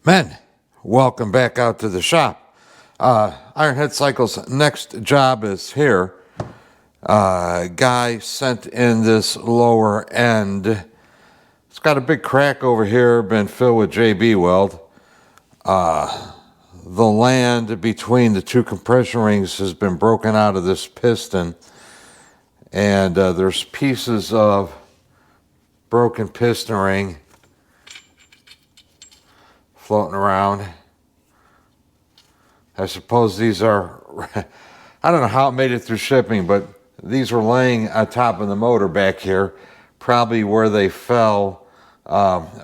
Men, welcome back out to the shop. IronHeadCycle's next job is here. Guy sent in this lower end. It's got a big crack over here, been filled with JB weld. The land between the two compression rings has been broken out of this piston. And there's pieces of broken piston ring floating around. I suppose these are, I don't know how it made it through shipping, but these were laying on top of the motor back here, probably where they fell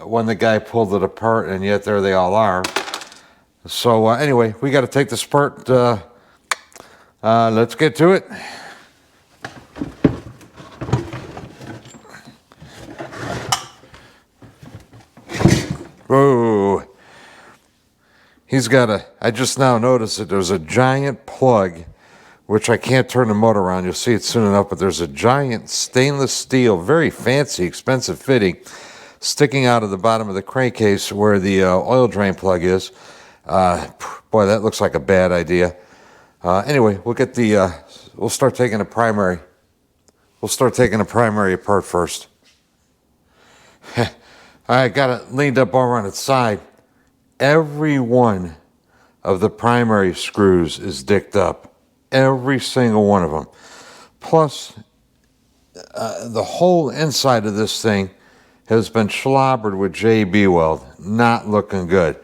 when the guy pulled it apart, and yet there they all are. So anyway, we got to take this apart. Let's get to it. Whoa. He's got I just now noticed that there's a giant plug, which I can't turn the motor around. You'll see it soon enough, but there's a giant stainless steel, very fancy, expensive fitting sticking out of the bottom of the crankcase where the oil drain plug is. Boy, that looks like a bad idea. Anyway, we'll start taking the primary. We'll start taking the primary apart first. I got it leaned up over on its side. Every one of the primary screws is dicked up. Every single one of them. Plus, the whole inside of this thing has been slobbered with JB weld. Not looking good.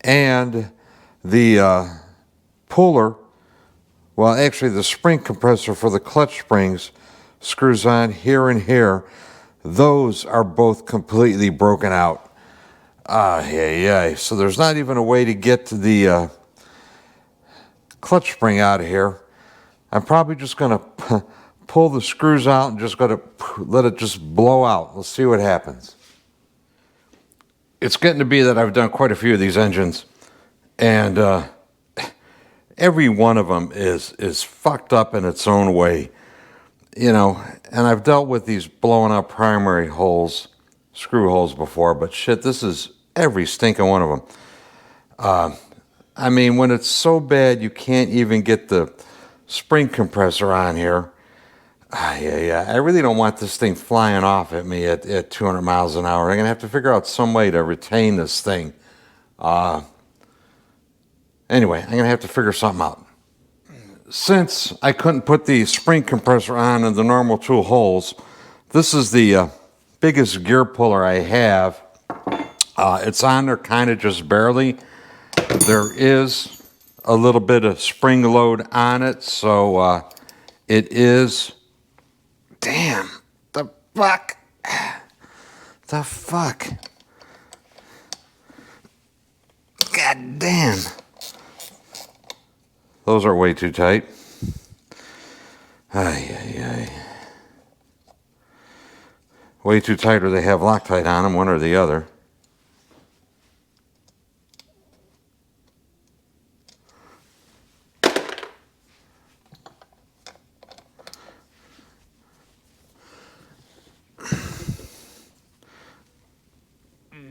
And the puller, well, actually the spring compressor for the clutch springs screws on here and here. Those are both completely broken out. Yeah. So there's not even a way to get to the clutch spring out of here. I'm probably just going to pull the screws out and just going to let it just blow out. We'll see what happens. It's getting to be that I've done quite a few of these engines, and every one of them is fucked up in its own way. You know, and I've dealt with these blowing up primary holes, screw holes before, but shit, this is every stinking one of them. I mean, when it's so bad you can't even get the spring compressor on here. Yeah. I really don't want this thing flying off at me at 200 miles an hour. I'm going to have to figure out some way to retain this thing. Anyway, I'm going to have to figure something out. Since I couldn't put the spring compressor on in the normal tool holes, this is the biggest gear puller I have. It's on there kind of just barely. There is a little bit of spring load on it, so it is... Damn, the fuck? The fuck? God damn. Those are way too tight. Ay. Way too tight, or they have Loctite on them, one or the other.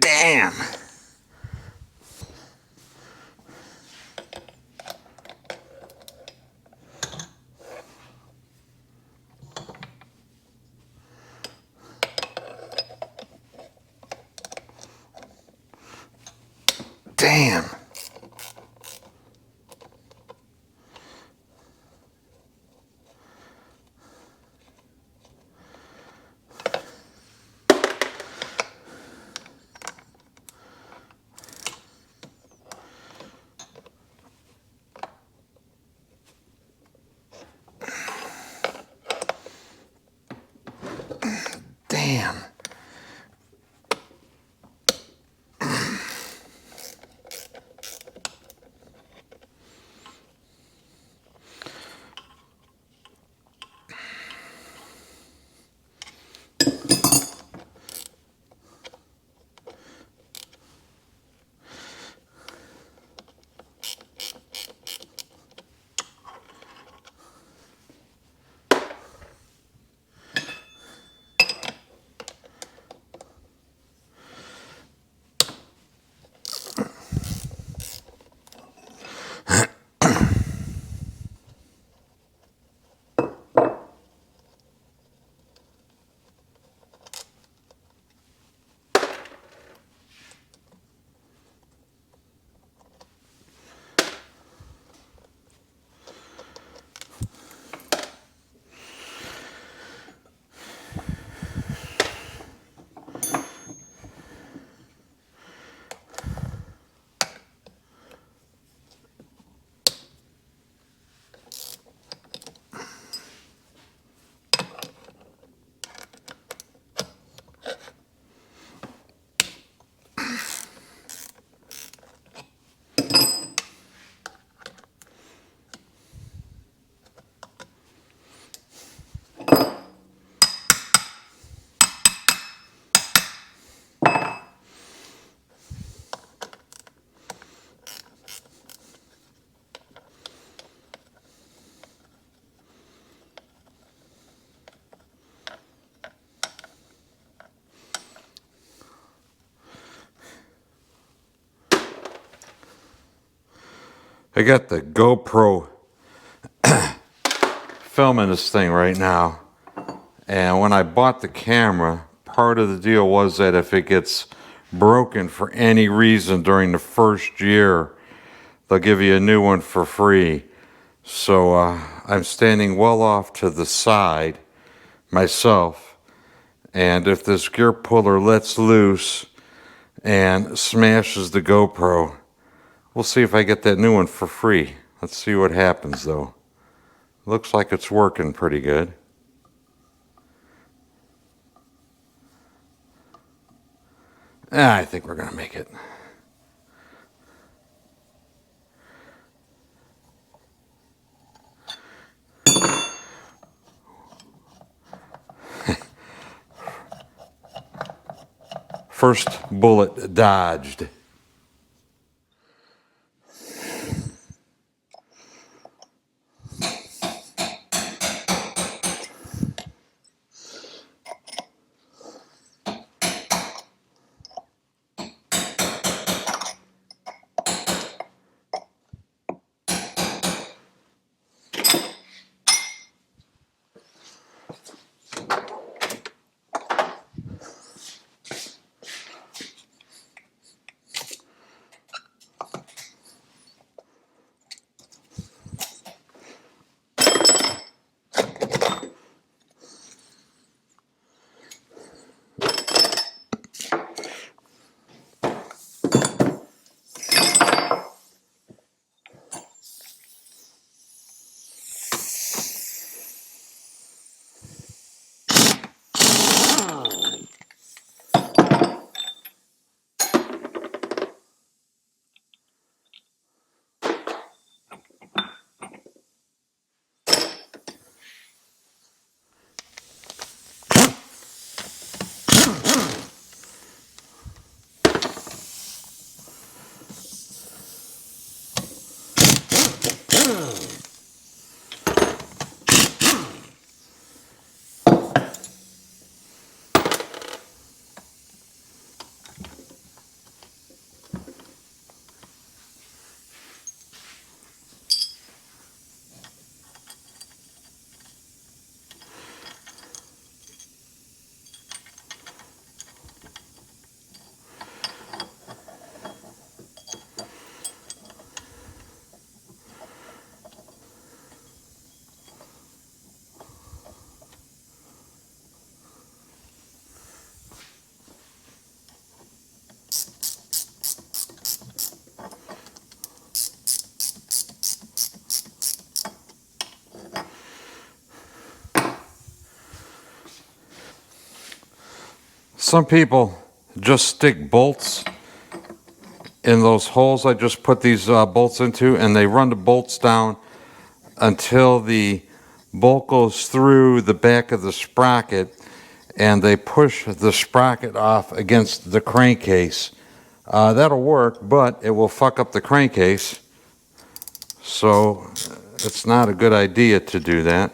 Damn. Damn. Damn. I got the GoPro filming this thing right now, and when I bought the camera, part of the deal was that if it gets broken for any reason during the first year, they'll give you a new one for free. So I'm standing well off to the side myself, and if this gear puller lets loose and smashes the GoPro, we'll see if I get that new one for free. Let's see what happens though. Looks like it's working pretty good. I think we're gonna make it. First bullet dodged. Some people just stick bolts in those holes I just put these bolts into, and they run the bolts down until the bolt goes through the back of the sprocket, and they push the sprocket off against the crankcase. That'll work, but it will fuck up the crankcase, so it's not a good idea to do that.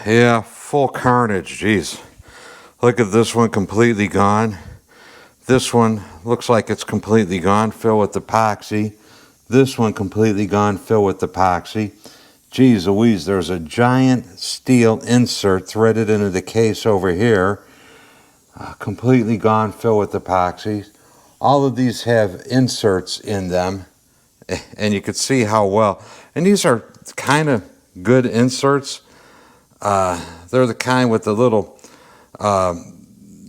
Yeah, full carnage, jeez. Look at this one, completely gone. This one looks like it's completely gone, filled with epoxy. This one completely gone, filled with epoxy. Geez Louise, there's a giant steel insert threaded into the case over here. Completely gone, filled with epoxy. All of these have inserts in them, and you can see how well. And these are kind of good inserts. They're the kind with the little,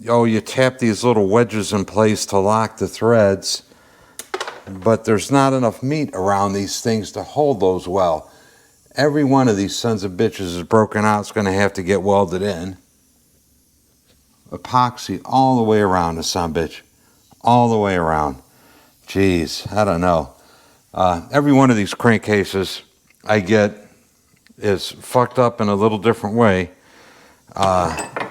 you tap these little wedges in place to lock the threads, but there's not enough meat around these things to hold those well. Every one of these sons of bitches is broken out. It's going to have to get welded in. Epoxy all the way around the son of a bitch. All the way around. Jeez, I don't know. Every one of these crankcases I get is fucked up in a little different way. I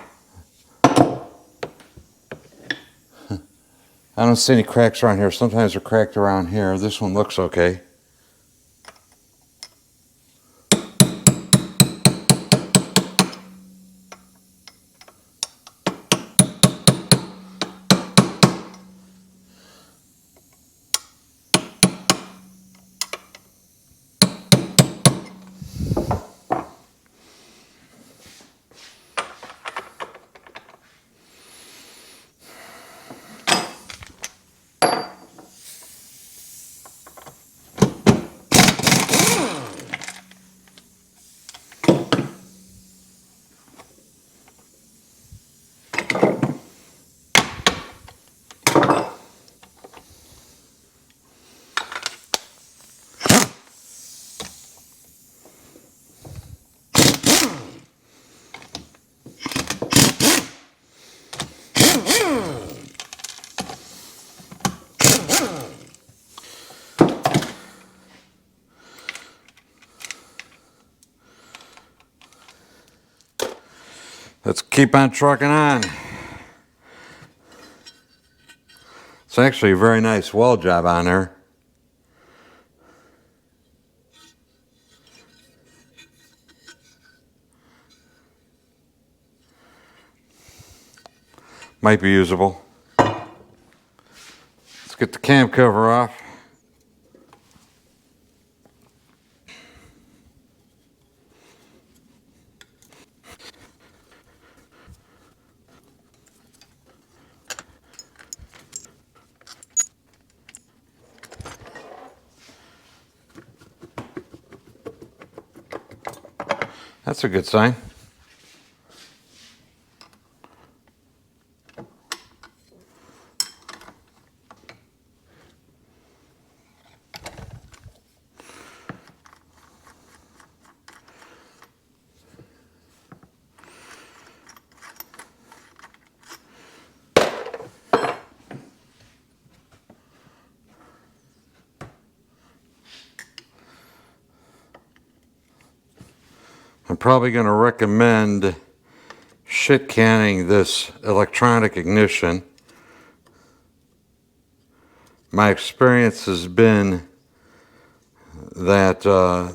don't see any cracks around here. Sometimes they're cracked around here. This one looks okay. Let's keep on trucking on. It's actually a very nice weld job on there. Might be usable. Let's get the cam cover off. That's a good sign. I'm probably going to recommend shit canning this electronic ignition. My experience has been that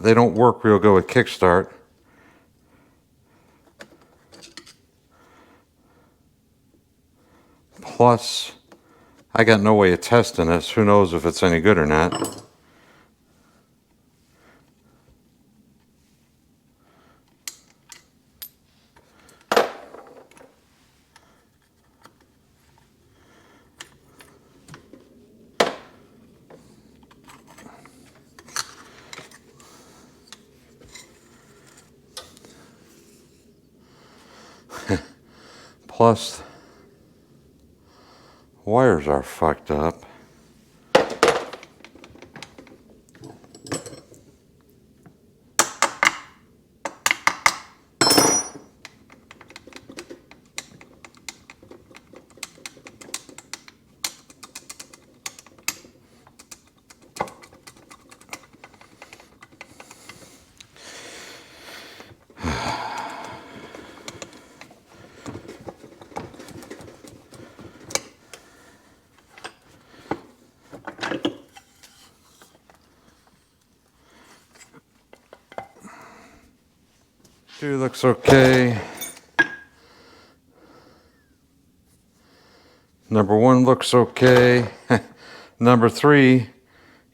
they don't work real good with kickstart. Plus, I got no way of testing this. Who knows if it's any good or not. Plus, wires are fucked up. Two looks okay. Number one looks okay. Number three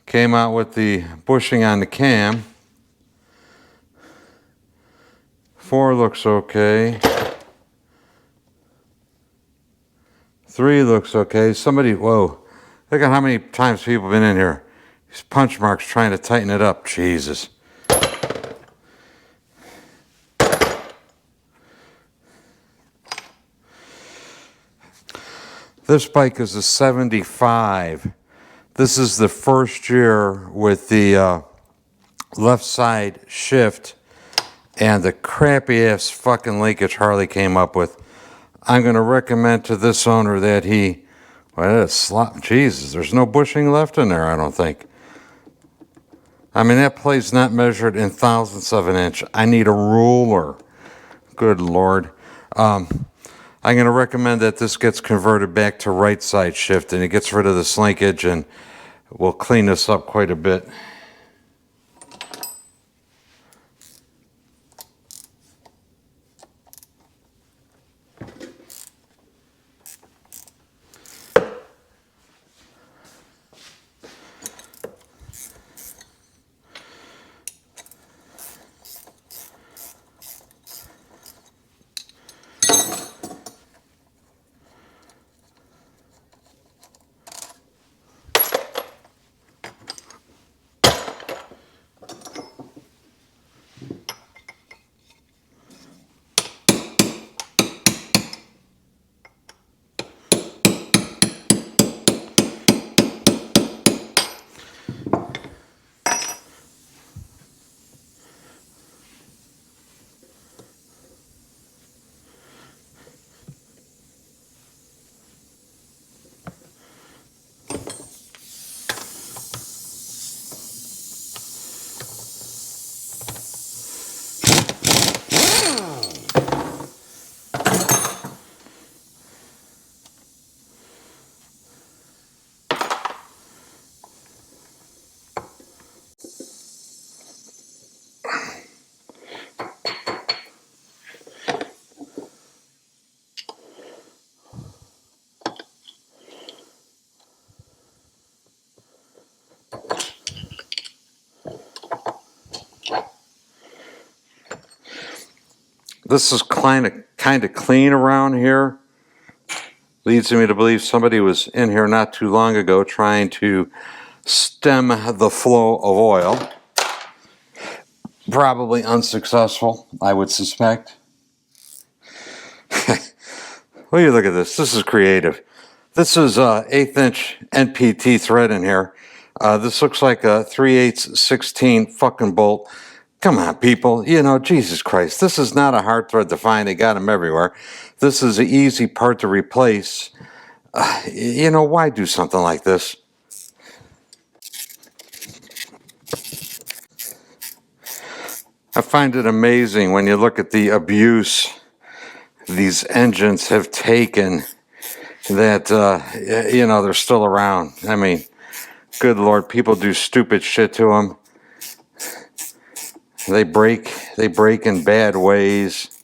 came out with the bushing on the cam. 4 looks okay. 3 looks okay. Somebody, whoa, look at how many times people have been in here. These punch marks trying to tighten it up. Jesus. This bike is a 75. This is the first year with the left side shift and the crappy ass fucking linkage Harley came up with. I'm going to recommend to this owner that he, well, Jesus, there's no bushing left in there, I don't think. I mean, that plate's not measured in thousandths of an inch. I need a ruler. Good Lord. I'm going to recommend that this gets converted back to right side shift and it gets rid of this linkage, and we'll clean this up quite a bit. This is kind of clean around here. Leads me to believe somebody was in here not too long ago trying to stem the flow of oil. Probably unsuccessful, I would suspect. Well, you look at this. This is creative. This is 1/8 inch NPT thread in here. This looks like a 3/8 16 fucking bolt. Come on, people. You know, Jesus Christ. This is not a hard thread to find. They got them everywhere. This is an easy part to replace. You know, why do something like this? I find it amazing when you look at the abuse these engines have taken that, you know, they're still around. I mean, good Lord, people do stupid shit to them. They break in bad ways.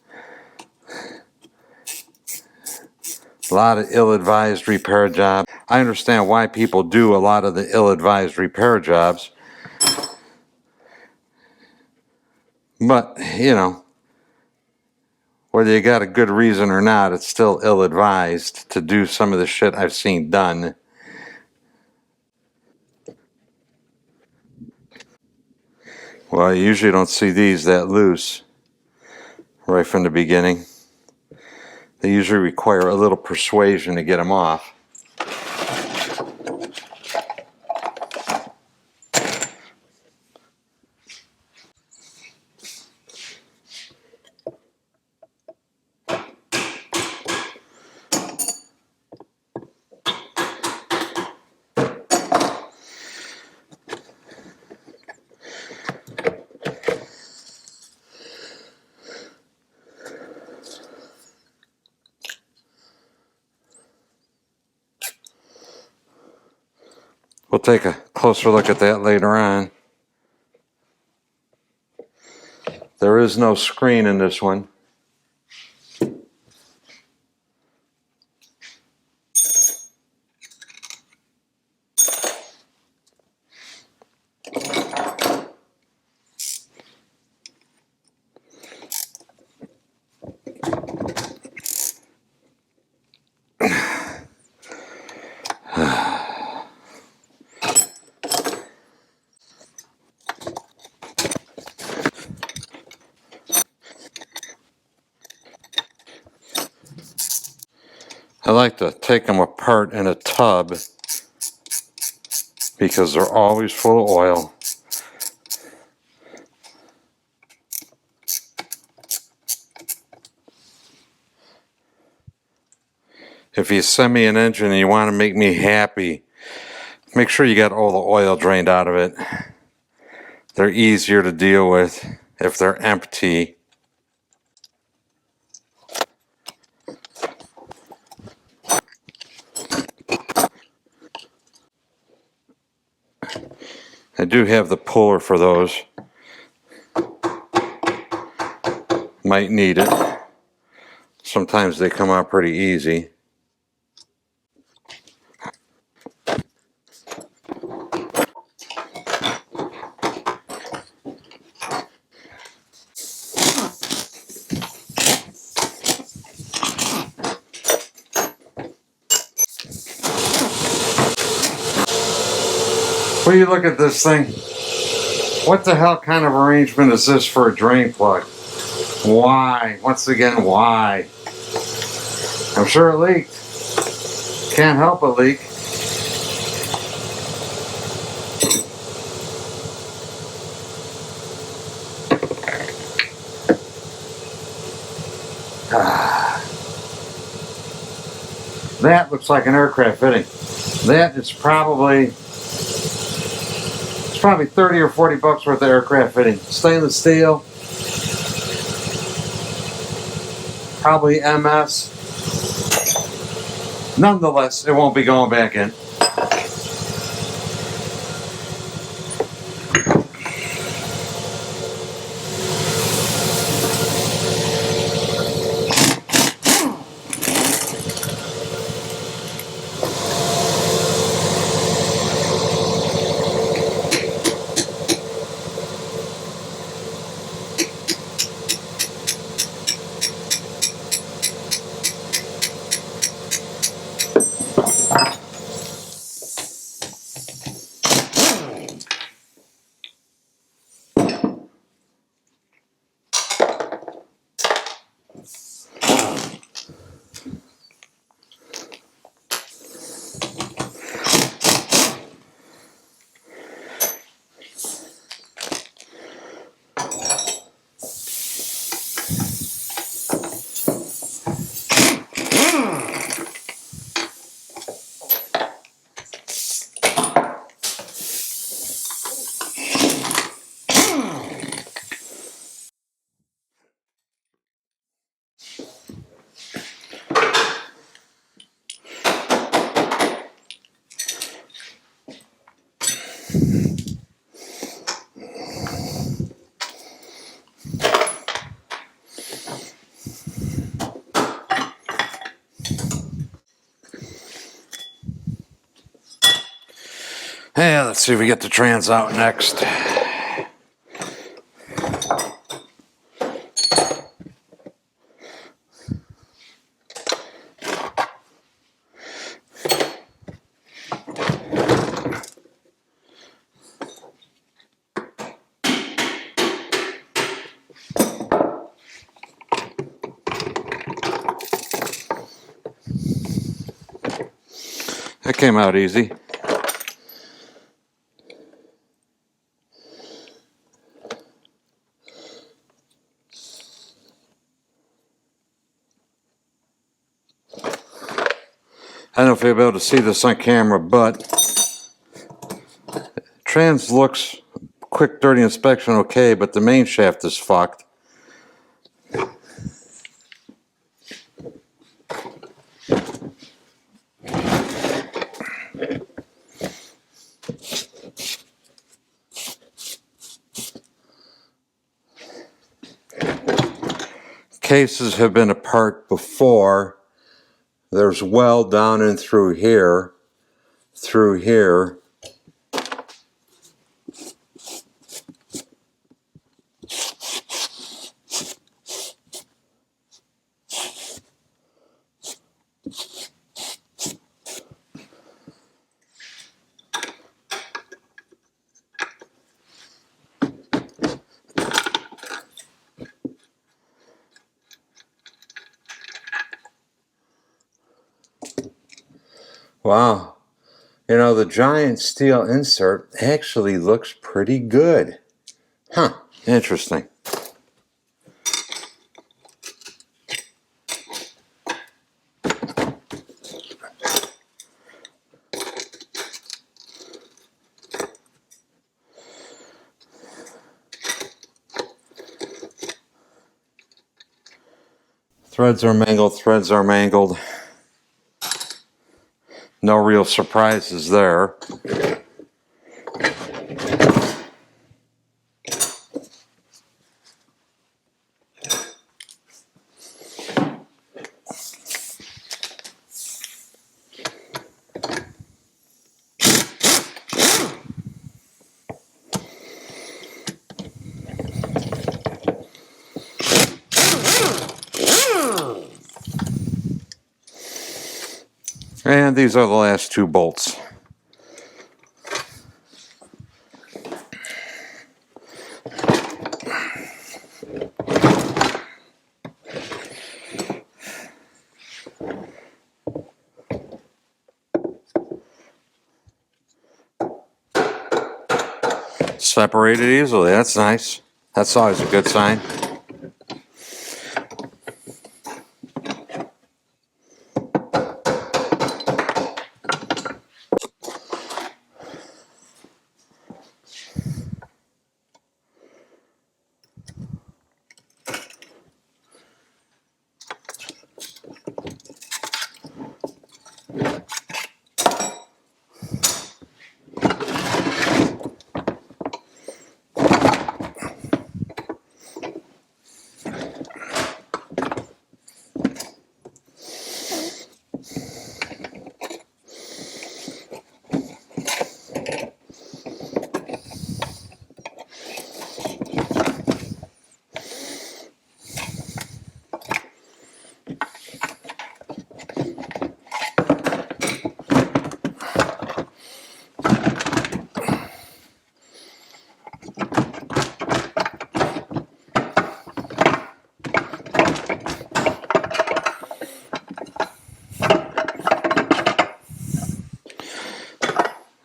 A lot of ill-advised repair jobs. I understand why people do a lot of the ill-advised repair jobs. But, you know, whether you got a good reason or not, it's still ill-advised to do some of the shit I've seen done. Well, you usually don't see these that loose right from the beginning. They usually require a little persuasion to get them off. We'll take a closer look at that later on. There is no screen in this one. I like to take them apart in a tub because they're always full of oil. If you send me an engine and you want to make me happy, make sure you got all the oil drained out of it. They're easier to deal with if they're empty. I do have the puller for those. Might need it. Sometimes they come out pretty easy. Will you look at this thing? What the hell kind of arrangement is this for a drain plug? Why? Once again, why? I'm sure it leaked. Can't help but leak. That looks like an aircraft fitting. That is probably 30 or 40 bucks worth of aircraft fitting. Stainless steel. Probably MS. Nonetheless, it won't be going back in. Hey, let's see if we get the trans out next. That came out easy. I don't know if you'll be able to see this on camera, but trans looks quick, dirty inspection okay, but the main shaft is fucked. Cases have been apart before. There's weld down and through here, Wow. You know, the giant steel insert actually looks pretty good. Huh, interesting. Threads are mangled, threads are mangled. No real surprises there. And these are the last two bolts. Separated easily, that's nice. That's always a good sign.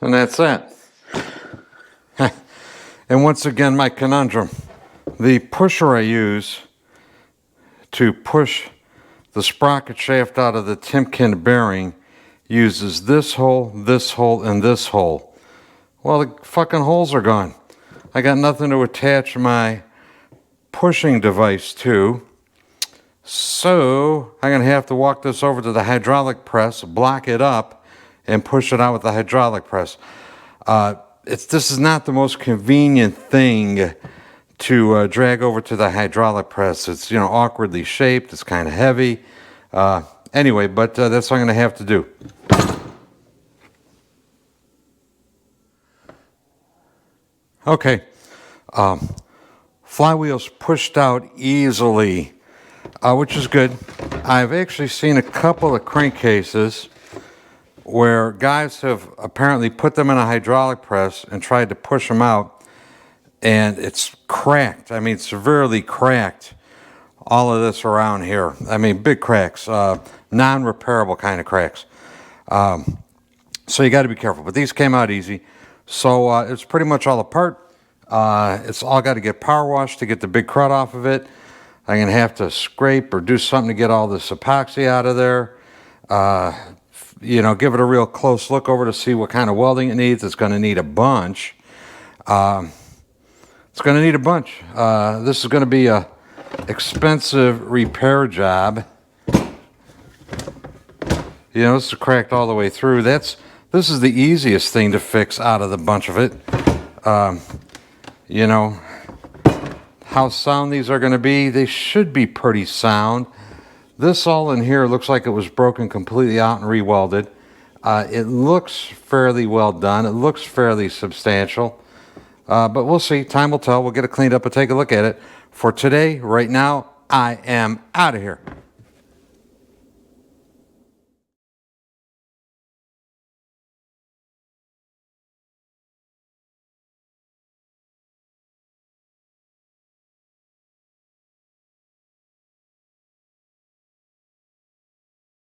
And that's that. And once again, my conundrum. The pusher I use to push the sprocket shaft out of the Timken bearing uses this hole, and this hole. Well, the fucking holes are gone. I got nothing to attach my pushing device to. So I'm going to have to walk this over to the hydraulic press, block it up, and push it out with the hydraulic press. This is not the most convenient thing to drag over to the hydraulic press. It's, you know, awkwardly shaped. It's kind of heavy. Anyway, but that's what I'm going to have to do. Okay. Flywheel's pushed out easily, which is good. I've actually seen a couple of crankcases where guys have apparently put them in a hydraulic press and tried to push them out, and it's cracked. I mean, severely cracked. All of this around here. I mean, big cracks, non-repairable kind of cracks. So you got to be careful. But these came out easy. So it's pretty much all apart. It's all got to get power washed to get the big crud off of it. I'm going to have to scrape or do something to get all this epoxy out of there. You know, give it a real close look over to see what kind of welding it needs. It's going to need a bunch. It's going to need a bunch. This is going to be a expensive repair job. You know, this is cracked all the way through. This is the easiest thing to fix out of the bunch of it. You know, how sound these are going to be, they should be pretty sound. This all in here looks like it was broken completely out and re-welded. It looks fairly well done. It looks fairly substantial. But we'll see. Time will tell. We'll get it cleaned up and take a look at it. For today, right now, I am out of here.